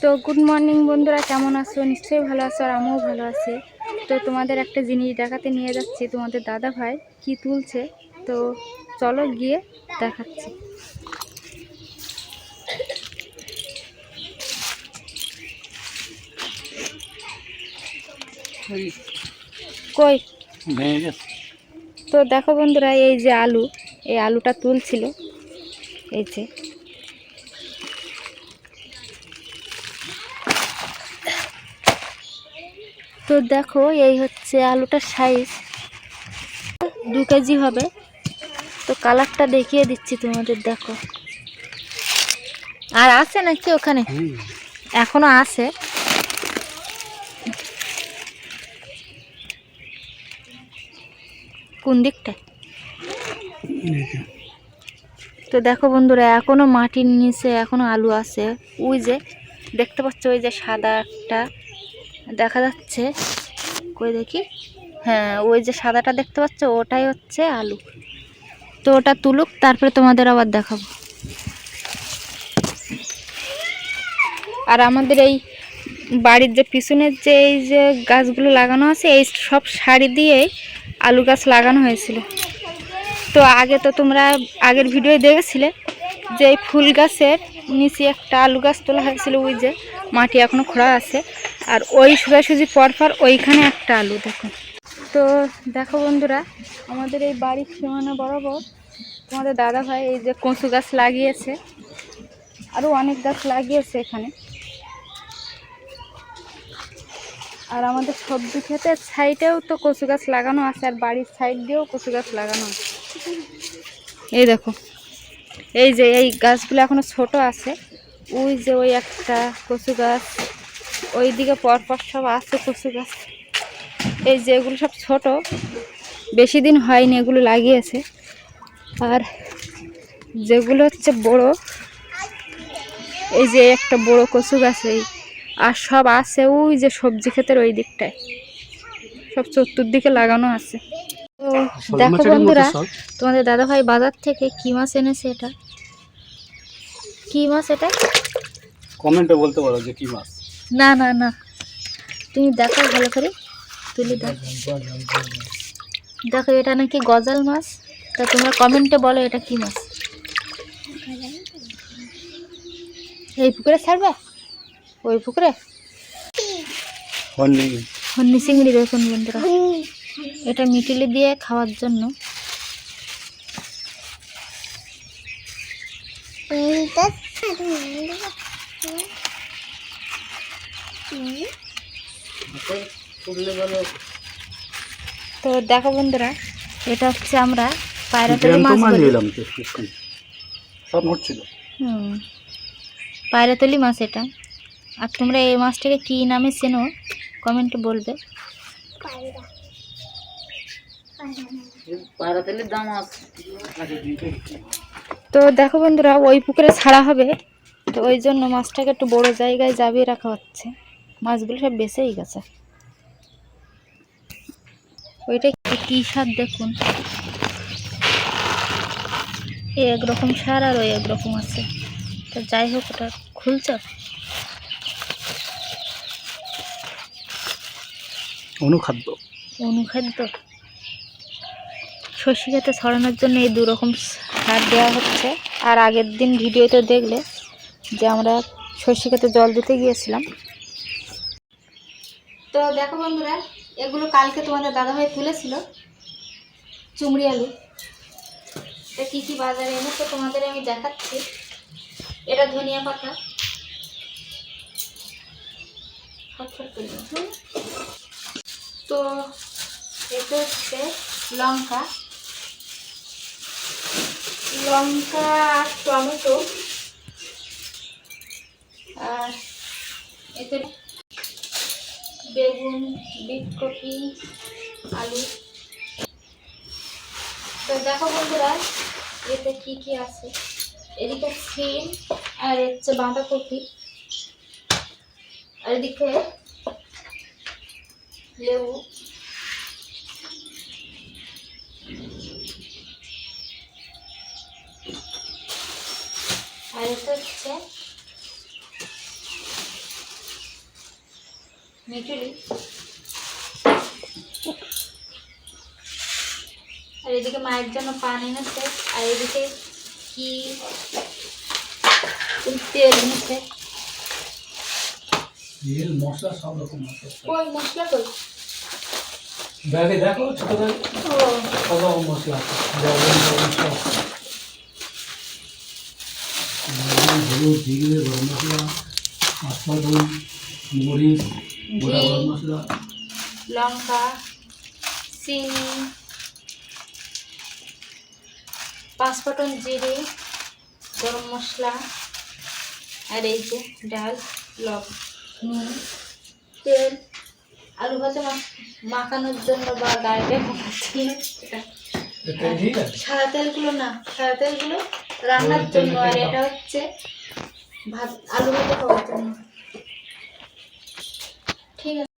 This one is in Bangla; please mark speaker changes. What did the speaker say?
Speaker 1: তো গুড মর্নিং বন্ধুরা, কেমন আছো? নিশ্চয়ই ভালো আছো, আর আমিও ভালো আছি। তো তোমাদের একটা জিনিস দেখাতে নিয়ে যাচ্ছি। তোমাদের দাদা ভাই কি তুলছে, তো চলো গিয়ে দেখাচ্ছি। কই তো দেখো বন্ধুরা, এই যে আলু, এই আলুটা তুলছিল। এই যে তো দেখো, এই হচ্ছে আলুটার সাইজ 2 কেজি হবে। তো কালারটা দেখিয়ে দিচ্ছি তোমাদের, দেখো। আর আছে নাকি ওখানে? এখনো আছে। কোন দিকটা? তো দেখো বন্ধুরা, এখনো মাটির নিচে এখনো আলু আছে। ওই যে দেখতে পাচ্ছ, ওই যে সাদা একটা দেখা যাচ্ছে, কই দেখি, হ্যাঁ ওই যে সাদাটা দেখতে পাচ্ছ, ওটাই হচ্ছে আলু। তো ওটা তুলুক, তারপরে তোমাদের আবার দেখাবো। আর আমাদের এই বাড়ির যে পিছনের যে এই যে গাছগুলো লাগানো আছে, এই সব সারি দিয়ে আলু গাছ লাগানো হয়েছিল। তো আগে তো তোমরা আগের ভিডিও দেখেছিলে যে এই ফুল গাছের নিচে একটা আলু গাছ তোলা হয়েছিল। ওই যে মাটি এখনো খোঁড়া আছে, আর ওই সোজাসুজি পরপর ওইখানে একটা আলু, দেখো। তো দেখো বন্ধুরা, আমাদের এই বাড়ির সীমানা বরাবর তোমাদের দাদা ভাই এই যে কচু গাছ লাগিয়েছে, আরও অনেক গাছ লাগিয়েছে এখানে। আর আমাদের সবজি ক্ষেতের সাইডেও তো কচু গাছ লাগানো আছে, আর বাড়ির সাইড দিয়েও কচু গাছ লাগানো আছে। এই দেখো, এই যে এই গাছগুলো এখনো ছোট আছে। ওই যে ওই একটা কচু গাছ, ওই দিকে পরপর সব আছে কচু গাছ। এই যে এগুলো সব ছোট, বেশি দিন হয়নি এগুলো লাগিয়েছে। আর যেগুলো হচ্ছে বড়, এই যে একটা বড় কচু গাছ, এই আর সব আছে ওই যে সবজি ক্ষেতের ওই দিকটায়, সব চতুর্দিকে লাগানো আছে। তো দেখো বন্ধুরা, তোমাদের দাদা ভাই বাজার থেকে কি মাছ এনেছে। এটা কি মাছ? এটা
Speaker 2: কমেন্টে বলতে পারো যে কি মাছ।
Speaker 1: না না না, তুমি দেখো ভালো করে, তুলে দেখো। দেখো, এটা নাকি গজাল মাছ। তা তোমরা কমেন্টে বলো এটা কি মাছ। এই পুকুরে ছাড়বে? ওই পুকুরে হন্নি চিংড়ি। দেখুন বন্ধুরা, এটা মিটিলে দিয়ে খাওয়ার জন্য। তো দেখো বন্ধুরা, এটা হচ্ছে আমরা পায়রাতলি মাছ বলি। পায়রাতলি মাছ এটা। আর তোমরা এই মাছটাকে কি নামে চেনো কমেন্টে বলবে। তো দেখো বন্ধুরা, ওই পুকুরে ছাড়া হবে, তো ওই জন্য মাছটাকে একটু বড় জায়গায় যাবিয়ে রাখা হচ্ছে। মাছগুলো সব বেঁচেই গেছে। ওইটা কি স্বাদ দেখুন, একরকম সার আর ওই একরকম আছে। তো যাই হোক, ওটা খুলছ
Speaker 2: অনুখাদ্য।
Speaker 1: সর্ষে খেতে ছড়ানোর জন্য এই 2 রকম সার দেওয়া হচ্ছে। আর আগের দিন ভিডিওতে দেখলে যে আমরা সর্ষে খেতে জল দিতে গিয়েছিলাম। তো দেখো বন্ধুরা, এগুলো কালকে তোমাদের দাদাভাই তুলেছিল, চুমড়ি আলু। এটা কী কী বাজারে এনেছে তোমাদের আমি দেখাচ্ছি। এটা ধনিয়া পাতা, তো এটা হচ্ছে লঙ্কা, আর টমেটো, আর এতে বেগুন, বিটকপি, আলু। তো দেখো বন্ধুরা, এতে কি কি আছে। এদিকে সিম, আর হচ্ছে বাঁধাকপি, আর এদিকে লেবু, আর এটা হচ্ছে মিঠুলি। আর এদিকে মায়ের জন্য পান এনেছে, আর এদিকে কি তেল এনেছে।
Speaker 2: তেল মশলা সব রকম মশলা
Speaker 1: কই মশলা কই?
Speaker 2: ব্যাগে দেখো ছোট ব্যাগে
Speaker 1: ও
Speaker 2: সব রকম মশলা আছে লবণ সব হলুদ জিরে গরম মশলা পাঁচফোড়ন মরিচ গোটা গরম মশলা
Speaker 1: লঙ্কা, চিনি, পাঁচফোড়ন, জিরে, গরম মশলা, আর এই যে ডাল, নুন, তেল, আলু ভাজা মাখানোর জন্য বা গাড়িতে মাখাচ্ছি। সাদা তেলগুলো না, সাদা তেলগুলো রান্নার জন্য, আর এটা হচ্ছে ভাত আলু ভাজা খাওয়ার জন্য। ঠিক আছে।